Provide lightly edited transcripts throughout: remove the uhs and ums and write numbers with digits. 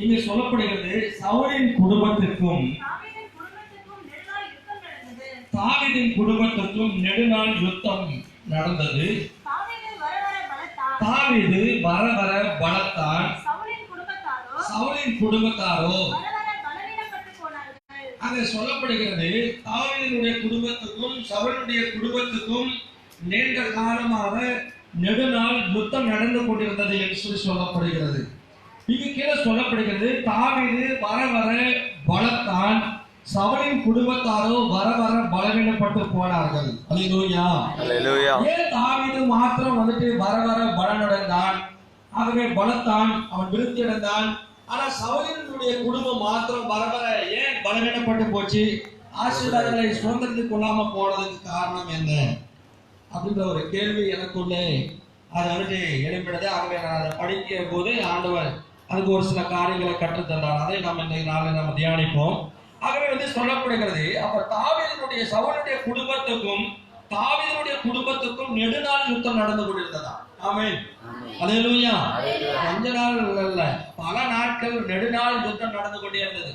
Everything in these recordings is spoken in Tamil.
இங்க சொல்லப்படுகிறது சவுலின் குடும்பத்திற்கும் தாவீதின் குடும்பத்திற்கும் நெடுநாள் யுத்தம் நடந்தது. தாவீது வர வர பலத்தான், சவுலின் குடும்பத்தாரோ அங்க சொல்லப்படுகிறது தாவீதினுடைய குடும்பத்துக்கும் சவுலுடைய குடும்பத்துக்கும் நீண்ட காலமாக நெடுநாள் யுத்தம் நடந்து கொண்டிருந்தது என்று சொல்லப்படுகிறது. இங்கு கீழே சொல்லப்படுகிறது தாவீது வர வர பலத்தான், சவுலின் குடும்பத்தாரோ வர வர பலவீனப்பட்டு போனார்கள். அல்லேலூயா. ஏன் தாவீது மாத்திரம் வர வர பலனடைந்தான், ஆகவே பலத்தான், அவன் விருத்தி அடைந்தான். ஆனா சவுலினுடைய குடும்பம் மாத்திரம் வர வர ஏன் பலவீனப்பட்டு போச்சு, ஆசீர்வாதங்களை சுதந்திரத்துக்கு கொள்ளாம போனதுக்கு காரணம் என்ன அப்படின்ற ஒரு கேள்வி எனக்குள்ளே அது எழுப்பினது. ஆகவே நான் அதை படிக்க போது ஆண்டவர் அதுக்கு ஒரு சில காரியங்களை கற்றுத்தந்தார். அதை நாம் இன்றைய நாளில் நம்ம தியானிப்போம். ஆகவே சொல்லப்படுகிறது, அப்ப தாவீதினுடைய சவுலுடைய குடும்பத்துக்கும் தாவீதினுடைய குடும்பத்துக்கும் நெடுநாள் யுத்தம் நடந்து கொண்டிருந்ததா? ஆமென். அல்லேலூயா. கொஞ்ச நாள் அல்ல, பல நாட்கள் நெடுநாள் யுத்தம் நடந்து கொண்டே இருந்தது.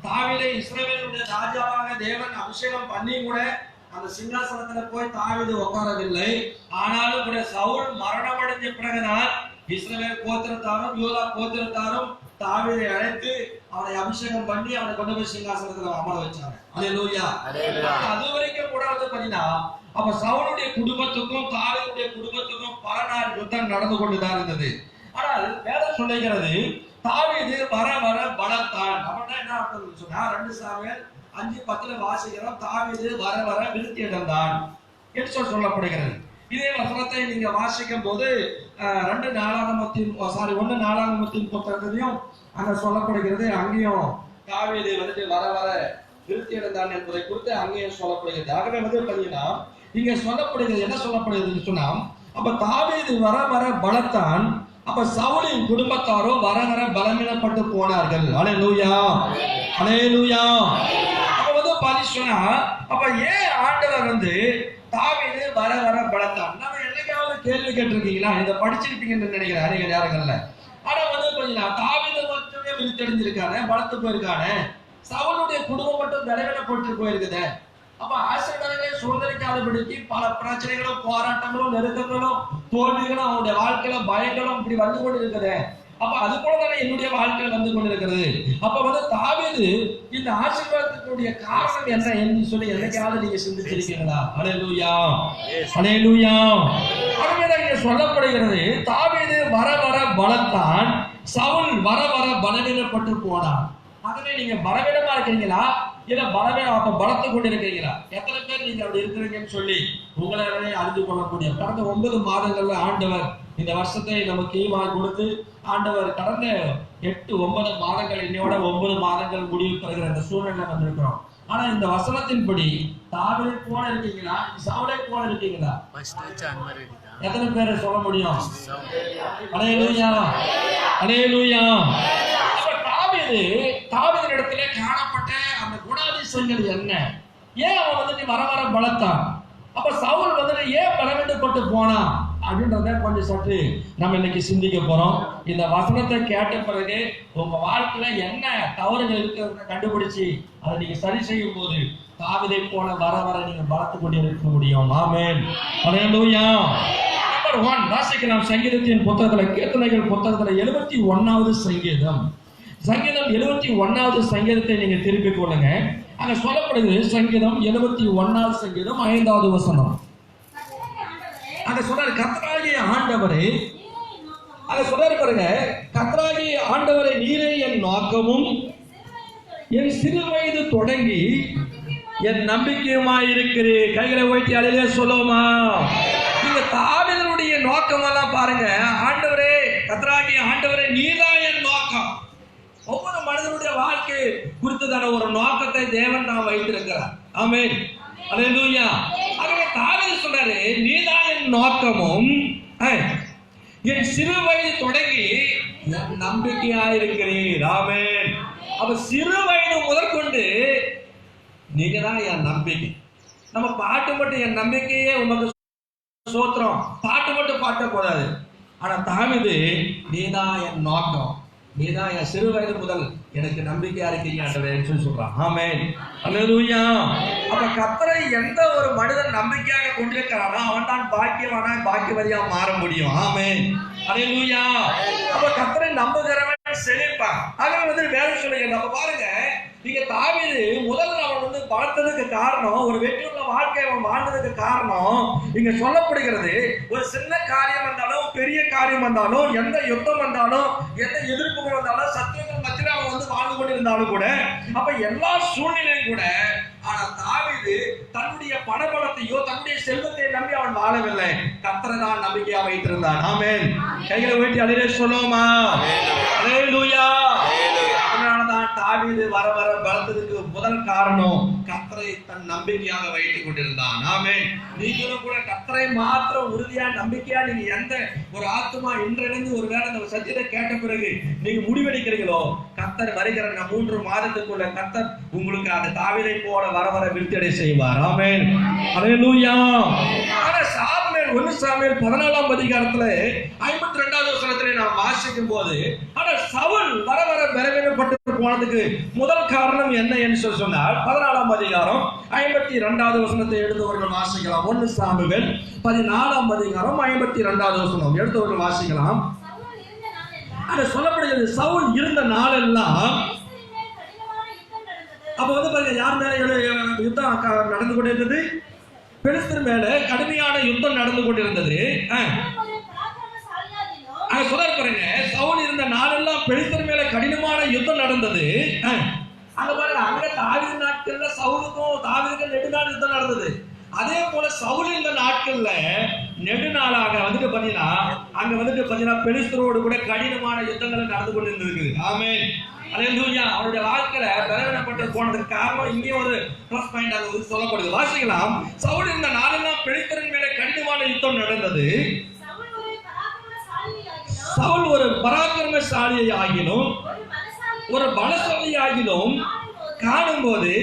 தாவீதை இஸ்ரவேலுடைய ராஜாவாக தேவன் அபிஷேகம் பண்ணி கூட அந்த சிங்காசனத்துல போய் தாவீது உட்காரவில்லை. ஆனாலும் கூட சவுல் மரணம் அடைஞ்ச பிறகுதான் இஸ்ரவேல் கோத்திரத்தாரும் யூதா கோத்திரத்தாரும் தாவீதை அழைத்து அவனை அபிஷேகம் பண்ணி அவனை கொண்டு போய் சிங்காசனத்துல அமர வச்சாங்க. அல்லேலூயா. அது வரைக்கும் கூட பாத்தீங்கன்னா அப்ப சவுலுடைய குடும்பத்துக்கும் தாவீதுடைய குடும்பத்துக்கும் பல நாள் யுத்தம் நடந்து கொண்டுதான் இருந்தது. ஆனால் வேதம் சொல்லுகிறது தாவீது வர வர பலத்தான். அப்படின்னா என்ன அர்த்தம் சொன்னா 2 சாமுவேல் 5:10 வாசிக்கிறோம், தாவீது வர வர விருத்தி அடைந்தான் என்று சொல்லப்படுகிறது. இதே வசனத்தை நீங்க வாசிக்கும் போது 1 நாளாகமத்தின் புத்தகத்திலையும் அங்க சொல்லப்படுகிறது. அங்கேயும் தாவீது வர வர விருத்தி அடைந்தான் என்பதை குறித்து அங்கேயும் சொல்லப்படுகிறது. ஆகவே பாத்தீங்கன்னா இங்க சொல்லப்படுகிறது, என்ன சொல்லப்படுகிறது சொன்னா, அப்ப தாவீது வர வர பலத்தான், அப்ப சவுலின் குடும்பத்தாரோ வர வர பலவீனப்பட்டு போனார்கள். அல்லேலூயா. அல்லேலூயா. அப்ப பாத்தீங்கன்னா அப்ப ஏன் ஆண்டவர் தாவீது வர வர பலத்தான்? நம்ம என்னைக்காவது கேள்வி கேட்டிருக்கீங்களா? இதை படிச்சிருப்பீங்கன்னு நினைக்கிறேன் அநேக நேரங்கள்ல. ஆனா பாத்தீங்கன்னா தாவீது மட்டுமே விருத்தடைஞ்சிருக்கானே, பலத்து போயிருக்கானே, சவுலுடைய குடும்பம் மட்டும் பலவீனப்பட்டு போயிருக்குது. அப்ப ஆசீர்வாதங்களை சுதந்திரிக்காதபடிக்கு பல பிரச்சனைகளும் போராட்டங்களும் நெருக்கங்களும் தோல்விகளும் அவனுடைய வாழ்க்கையில பயங்களும் இப்படி வந்து கொண்டு இருக்குது. அப்ப அது போலதானே என்னுடைய வாழ்க்கையில் வந்து கொண்டிருக்கிறது. அப்ப தாவீது இந்த ஆசீர்வாதத்தினுடைய காரணம் என்ன என்று சொல்லி என்னைக்காவது நீங்க சிந்திச்சிருக்கீங்களா? அல்லேலூயா. அல்லேலூயா. இங்க சொல்லப்படுகிறது தாவீது வர வர பலத்தான், சவுல் வர வர பலவீனப்பட்டு போனான். ஆகவே நீங்க பலவீனமா இருக்கிறீங்களா, இல்ல பலத்தை கொண்டு இருக்கிறீங்களா? எத்தனை பேர் நீங்க அப்படி இருக்கிறீங்கன்னு சொல்லி உங்களை அறிந்து கொள்ளக்கூடிய கடந்த 9 மாதங்கள்ல ஆண்டவர் இந்த வருஷத்தை நமக்கு ஈவாக கொடுத்து ஆண்டவர் கடந்த 8-9 மாதங்கள் இன்னையோட 9 மாதங்கள் முடிவு பெறுகிற இந்த சூழ்நிலை வந்திருக்கிறோம். ஆனா இந்த வசனத்தின்படி தாவீதை போல இருக்கீங்களா, சவுலை போல இருக்கீங்களா? எத்தனை பேரை சொல்ல முடியும்? அல்லேலூயா. அல்லேலூயா. தாவீதினிடத்திலே காணப்பட்ட அந்த குணாதிசயங்கள் என்ன? ஏன் அவன் வர வர பலத்தான்? அப்ப சவுல் ஏன் பலவீனப்பட்டு போனா அப்படின்றத கொஞ்சம் சற்று நம்ம இன்னைக்கு சிந்திக்க போறோம். இந்த வசனத்தை கேட்ட பிறகு உங்க வாழ்க்கையில என்ன தவறுகள் இருக்கிறத கண்டுபிடிச்சு அதை நீங்க சரி செய்யும் போது தாவீதை போல வர வர நீங்க பலத்து கொண்டு இருக்க முடியும். ஆமென். அல்லேலூயா. நம்பர் 1 வாசிக்கலாம். சங்கீதத்தின் புத்தகத்துல, கீர்த்தனைகள் புத்தகத்துல 71வது சங்கீதம் 71வது சங்கீதத்தை நீங்க திருப்பிக் கொள்ளுங்க. அங்க சொல்லப்படுது சங்கீதம் 71வது சங்கீதம் 5வது வசனம். அங்க சொல்றாரு கர்த்தராகிய ஆண்டவரே, அங்க சொல்றாரு பாருங்க, கர்த்தராகிய ஆண்டவரே நீரே என் நோக்கமும் என் சிறு வயது தொடங்கி என் நம்பிக்கையுமாய் இருக்கிறேன். கைகளை உயர்த்தி அல்லேலூயா சொல்லுவோமா? இந்த தாவீதுடைய நோக்கம் எல்லாம் பாருங்க, ஆண்டவரே கர்த்தராகிய ஆண்டவரே நீதான் என் நோக்கம். ஒவ்வொரு மனிதனுடைய வாழ்க்கை குறித்ததான ஒரு நோக்கத்தை தேவன் நாம் வைத்திருக்கிறார். ஆமென். அல்லேலூயா. ஆகவே தாவீது சொல்றாரு, நீதான் என் நோக்கமும் என் சிறு வயது தொடங்கி என் நம்பிக்கையாயிருக்கிறீர். ஆமென். அப்ப சிறு வயது முதற்கொண்டு நீங்க தான் என் நம்பிக்கை. நம்ம பாட்டு மட்டும் என் நம்பிக்கையே உமக்கு சோத்திரம் பாட்டு மட்டும் பாட்ட போதாது. ஆனா தாவீது நீதான் என் நோக்கம், நீதான் என் சிறு வயது முதல் எனக்கு நம்பிக்கையா இருக்கீங்க ஆண்டவரேன்னு சொல்லி சொல்றான். ஆமென். அல்லேலூயா. அப்ப கர்த்தரை எந்த ஒரு மனிதன் நம்பிக்கையாக கொண்டிருக்கிறானோ அவன் தான் பாக்கியவானா பாக்கியவதியா மாற முடியும். ஆமென். அல்லேலூயா. அப்ப கர்த்தரை நம்புகிறவன் செழிப்பான். ஆகவே வேலை சொல்லுங்க. நம்ம பாருங்க, நீங்க தாவீது முதல்ல அவன் பார்த்ததுக்கு காரணம், ஒரு வெற்றியுள்ள வாழ்க்கை அவன் வாழ்ந்ததுக்கு காரணம் இங்க சொல்லப்படுகிறது. ஒரு சின்ன காரியம் வந்தாலும் பெரிய காரியம் வந்தாலும், எந்த யுத்தம் வந்தாலும், எந்த எதிர்ப்புகள் வந்தாலும், சத்தியங்கள் மத்தியில் அவன் வாழ்ந்து கொண்டிருந்தாலும் கூட, அப்ப எல்லா சூழ்நிலையும் கூட, ஆனா தாவீது தன்னுடைய பணபலத்தையோ தன்னுடைய செல்வத்தை நம்பி அவன் வாழவில்லை. கர்த்தரை தான் நம்பிக்கையா வைத்திருந்தான். ஆமென். கைகளை உயர்த்தி அல்லேலூயா சொல்லுவோமா? அல்லேலூயா. அதனாலதான் தாவீது வர வர பலத்ததுக்கு முதல் காரணம் கர்த்தரை தன் நம்பிக்கையாக வைத்துக் கொண்டிருந்தான். ஆமென். நீங்களும் கூட கர்த்தரை மாத்திரம் உறுதியா நம்பிக்கையா நீங்க எந்த ஒரு ஆத்துமா இன்றிணைந்து ஒரு வேளை அந்த சத்தியத்தை கேட்ட பிறகு நீங்க முடிவெடுக்கிறீங்களோ, கர்த்தர் வருகிற 3 மாதத்துக்குள்ள கர்த்தர் உங்களுக்கு அந்த தாவீதை போல வர வர விருத்தியடை செய்வார். ஆமென். அல்லேலூயா. ஆனா சாமுவேல் 1 சாமுவேல் 14ஆம் அதிகாரத்துல 52வது வசனத்திலே நாம் வாசிக்கும் போது, ஆனா சவுல் வர வர பலவீனப்பட்டு போனதுக்கு முதல் காரணம் என்ன என்று சொன்னால் 14ஆம் அதிகாரம் 52வது வசனத்தை எடுத்தவர்கள் வாசிக்கலாம். 1 சாமுவேல் 14ஆம் அதிகாரம் 52வது வசனம் எடுத்தவர்கள் வாசிக்கலாம். அது சொல்லப்படுகிறது, சவுல் இருந்த நாளெல்லாம் அப்ப பாருங்க, யார் மேல யுத்தம் நடந்து கொண்டிருந்தது? பெலிஸ்தர் மேல கடுமையான யுத்தம் நடந்து கொண்டிருந்தது. சொல்றாரு பாருங்க, சவுல் இருந்த நாளெல்லாம் பெலிஸ்தர் மேல கடினமான யுத்தம் நடந்தது. அங்க பாருங்க, அங்க தாவீது நாட்கள்ல சவுலுக்கும் தாவீதுக்கும் நெடுநாள் யுத்தம் நடந்தது. அதே போல சவுல் இந்த நாட்கள்ல நெடுநாளாக பாத்தீங்கன்னா அங்க பாத்தீங்கன்னா பெலிஸ்தரோடு கூட கடினமான யுத்தங்கள் நடந்து கொண்டிருந்தது. ஆமென். அல்லேலூயா. அவருடைய வாழ்க்கையில பலவீனப்பட்டு போனதுக்கு காரணம் இங்கே ஒரு பிளஸ் பாயிண்ட் அங்க சொல்லப்படுது. வாசிக்கலாம். சவுல் இந்த நாளெல்லாம் பெலிஸ்தரின் மேல கடினமான யுத்தம் நடந்தது. சவுல் ஒரு பராக்கிரமசாலியை ஆகிலும் ஒரு பலசாலி ஆகிலும் காணும்போது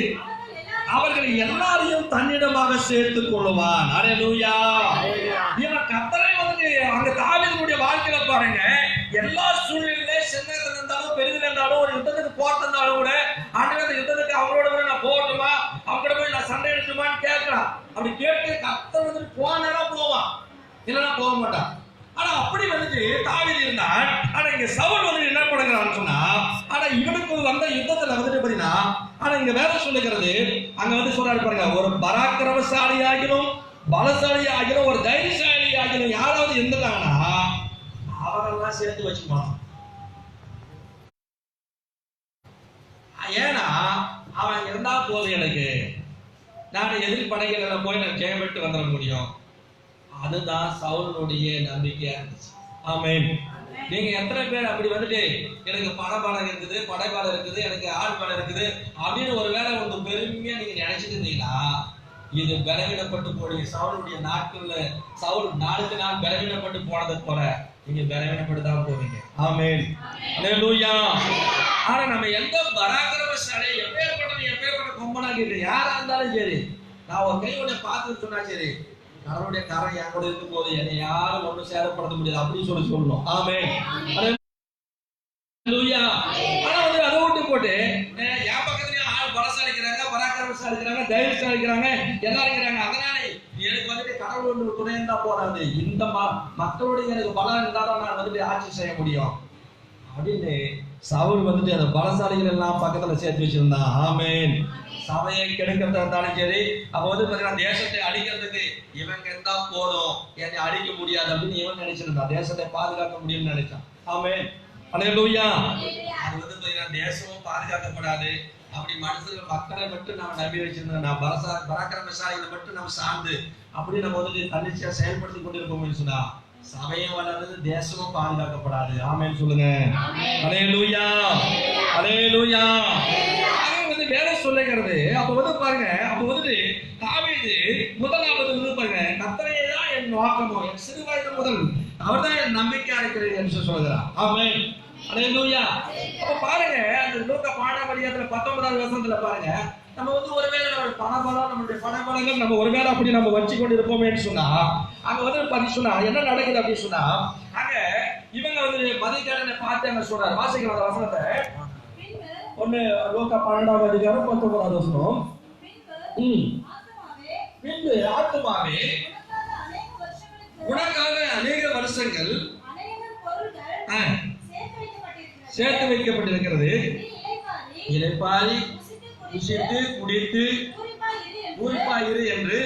அவர்கள் எல்லாரையும் தன்னிடமாக சேர்த்துக் கொள்ளுவான். அல்லேலூயா. இவன் கர்த்தரை அங்க தாவீதுடைய வாழ்க்கையில பாருங்க, எல்லா சூழ்நிலையில சின்னதுல இருந்தாலும் பெரிதுல இருந்தாலும் ஒரு யுத்தத்துக்கு போறதுனாலும் கூட ஆண்டவரே அந்த யுத்தத்துக்கு அவங்களோட கூட நான் போகட்டுமா, அவங்க போய் நான் சண்டை எடுத்துமான்னு கேட்கலாம். அப்படி கேட்டு கர்த்தர் போனா போவான், இல்லைன்னா போக மாட்டான். ஆனா அப்படி தாவீது இருந்தான். ஆனா இங்க சவுல் என்ன பண்ணுகிறான்னு சொன்னா, ஆனா இவனுக்கு வந்த யுத்தத்துல பாத்தீங்கன்னா, ஆனா இங்க வேற சொல்லுகிறது, அங்க சொல்றாரு பாருங்க, ஒரு பராக்கிரமசாலி ஆகிலும் பலசாலி ஆகிலும் ஒரு தைரியசாலி ஆகிலும் யாராவது இருந்தாங்கன்னா அவரெல்லாம் சேர்த்து வச்சுக்கணும். ஏன்னா அவன் இருந்தா போதும், எனக்கு நான் எதிர் படைகளை போய் நான் ஜெயம் பெற்று வந்துட முடியும். அதுதான் சவுலுடைய நம்பிக்கையா இருந்துச்சு. ஆமென். நீங்க எத்தனை பேர் அப்படி எனக்கு பணபலம் இருக்குது, படைபலம் இருக்குது, எனக்கு ஆள் பலம் இருக்குது அப்படின்னு ஒருவேளை பெருமையா நீங்க நினைச்சிட்டு இருந்தீங்களா, இது பலவீனப்பட்டு போய் சவுலுடைய நாட்கள்ல சவுல் நாளுக்கு நாள் பலவீனப்பட்டு போனதை போல நீங்க பலவீனப்பட்டு தான் போவீங்க. ஆமென். அல்லேலூயா. ஆனா நம்ம எந்த பராக்கிரமசாலி எப்பேற்பட்ட கொம்பனா கேட்டு யாரா இருந்தாலும் சரி, நான் ஒரு கை உன்னை பார்த்து சொன்னா சரி, கடவுளுடைய கரம் என் கூட இருக்கும் போது என்னை யாரும் ஒன்றும் சேதப்படுத்த முடியாது அப்படின்னு சொல்லணும். ஆமென். அல்லேலூயா. ஆனா அதை விட்டு போட்டு என் பக்கத்துலயும் ஆள் பலசாலிக்கிறாங்க, பராக்கிரமசாலிக்கிறாங்க, தைரியசாலிக்கிறாங்க, எல்லாரும் இருக்கிறாங்க, அதனால எனக்கு கடவுள் துணை இருந்தா போறாது, இந்த மக்களுடைய எனக்கு பலம் இருந்தாதான் நான் ஆட்சி செய்ய முடியும் அப்படின்னு சவுல் அந்த பலசாலிகள் எல்லாம் பக்கத்துல சேர்த்து வச்சிருந்தான். ஆமென். சபையை கெடுக்கிறதா இருந்தாலும் சரி, அப்ப பாத்தீங்கன்னா தேசத்தை அழிக்கிறதுக்கு இவங்க இருந்தா போதும், என்னை அழிக்க முடியாது அப்படின்னு இவன் நினைச்சிருந்தான். தேசத்தை பாதுகாக்க முடியும்னு நினைச்சான். ஆமென். அல்லேலூயா. அது பாத்தீங்கன்னா தேசமும் பாதுகாக்கப்படாது. அப்படி மனுஷர்கள் மக்களை மட்டும் நம்ம நம்பி வச்சிருந்தோம், நான் பராக்கிரமசாலிகளை மட்டும் நம்ம சார்ந்து அப்படி நம்ம தன்னிச்சையா செயல்படுத்தி கொண்டிருக்கோம்னு சொன்னா சபையும் வளர்ந்து தேசமும் பாதுகாக்கப்படாது. ஆமென் சொல்லுங்க. அல்லேலூயா. அல்லேலூயா. வேலை சொல்லுகிறது. அப்ப பாருங்க, அப்ப தாவீது முதலாவது பாருங்க, கர்த்தரே தான் என் நோக்கமோ, என் சிறு வயது முதல் அவர்தான் என் நம்பிக்கையா இருக்கிறது என்று சொல்கிறார். ஆமென். அல்லேலூயா. அப்ப பாருங்க, அந்த லூக்கா 19வது வசனத்துல பாருங்க, நம்ம ஒருவேளை நம்ம பணபலம், நம்மளுடைய பணபலங்கள் நம்ம ஒருவேளை அப்படி நம்ம வச்சு கொண்டு இருப்போமேன்னு சொன்னா அங்க சொன்னா என்ன நடக்குது அப்படின்னு சொன்னா, அங்க இவங்க வந்து மதியக்காரனை பார்த்து என்ன சொல்றாரு? வாசிக்கிற அந்த வசனத்தை பின்பு ஒன்னு லூக்கா 12ஆம் அதிகாரம் 19ஆவது வசனம். பின்பு ஆத்துமாவே உனக்காக அநேக வருஷங்கள் சேர்த்து வைக்கப்பட்டிருக்கிறது. இளைப்பாரி புசித்து குடித்து பூரிப்பாயிரு என்று